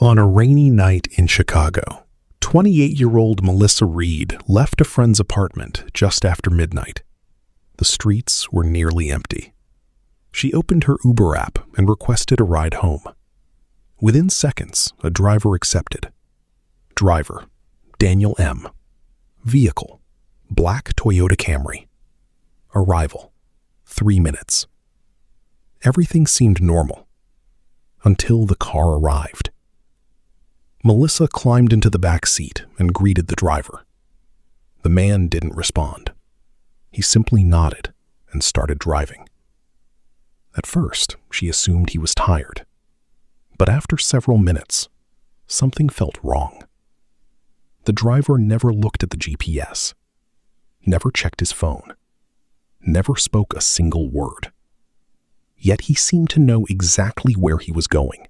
On a rainy night in Chicago, 28-year-old Melissa Reed left a friend's apartment just after midnight. The streets were nearly empty. She opened her Uber app and requested a ride home. Within seconds, a driver accepted. Driver, Daniel M. Vehicle, black Toyota Camry. Arrival, 3 minutes. Everything seemed normal until the car arrived. Melissa climbed into the back seat and greeted the driver. The man didn't respond. He simply nodded and started driving. At first, she assumed he was tired. But after several minutes, something felt wrong. The driver never looked at the GPS, never checked his phone, never spoke a single word. Yet he seemed to know exactly where he was going.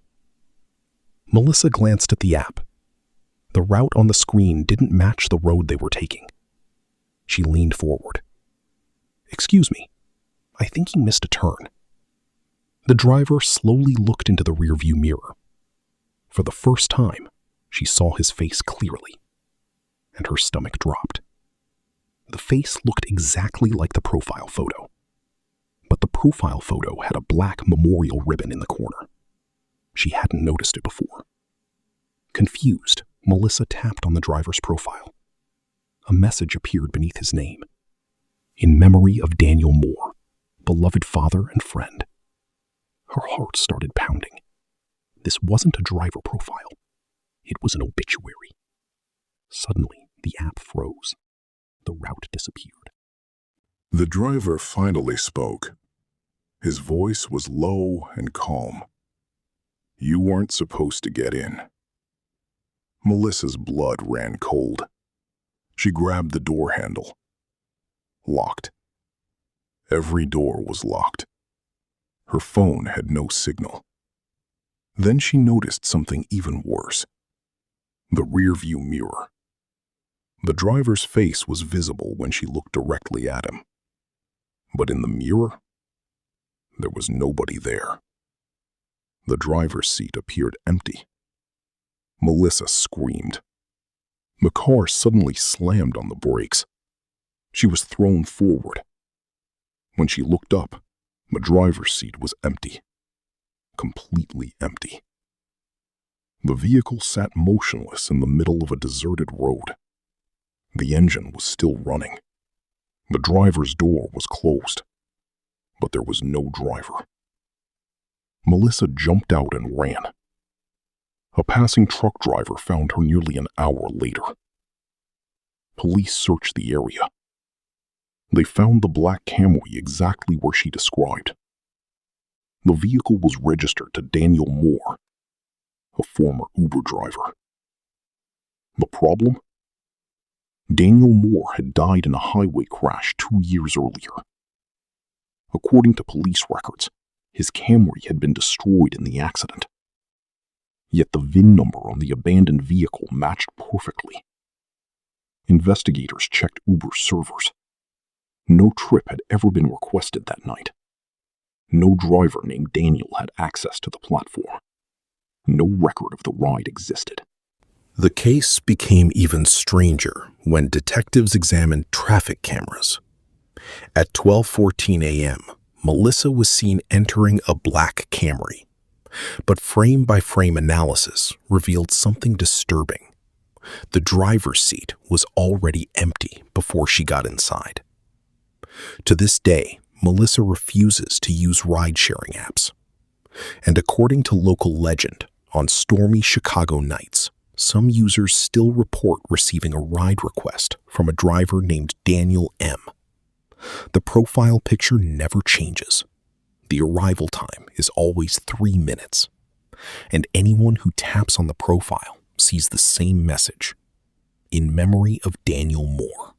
Melissa glanced at the app. The route on the screen didn't match the road they were taking. She leaned forward. "Excuse me, I think he missed a turn." The driver slowly looked into the rearview mirror. For the first time, she saw his face clearly, and her stomach dropped. The face looked exactly like the profile photo, but the profile photo had a black memorial ribbon in the corner. She hadn't noticed it before. Confused, Melissa tapped on the driver's profile. A message appeared beneath his name. "In memory of Daniel Moore, beloved father and friend." Her heart started pounding. This wasn't a driver profile. It was an obituary. Suddenly, the app froze. The route disappeared. The driver finally spoke. His voice was low and calm. "You weren't supposed to get in." Melissa's blood ran cold. She grabbed the door handle. Locked. Every door was locked. Her phone had no signal. Then she noticed something even worse. The rearview mirror. The driver's face was visible when she looked directly at him. But in the mirror, there was nobody there. The driver's seat appeared empty. Melissa screamed. The car suddenly slammed on the brakes. She was thrown forward. When she looked up, the driver's seat was empty. Completely empty. The vehicle sat motionless in the middle of a deserted road. The engine was still running. The driver's door was closed, but there was no driver. Melissa jumped out and ran. A passing truck driver found her nearly an hour later. Police searched the area. They found the black Camry exactly where she described. The vehicle was registered to Daniel Moore, a former Uber driver. The problem? Daniel Moore had died in a highway crash 2 years earlier. According to police records, his Camry had been destroyed in the accident. Yet the VIN number on the abandoned vehicle matched perfectly. Investigators checked Uber's servers. No trip had ever been requested that night. No driver named Daniel had access to the platform. No record of the ride existed. The case became even stranger when detectives examined traffic cameras. At 12:14 a.m., Melissa was seen entering a black Camry. But frame-by-frame analysis revealed something disturbing. The driver's seat was already empty before she got inside. To this day, Melissa refuses to use ride-sharing apps. And according to local legend, on stormy Chicago nights, some users still report receiving a ride request from a driver named Daniel M. The profile picture never changes. The arrival time is always 3 minutes. And anyone who taps on the profile sees the same message: in memory of Daniel Moore.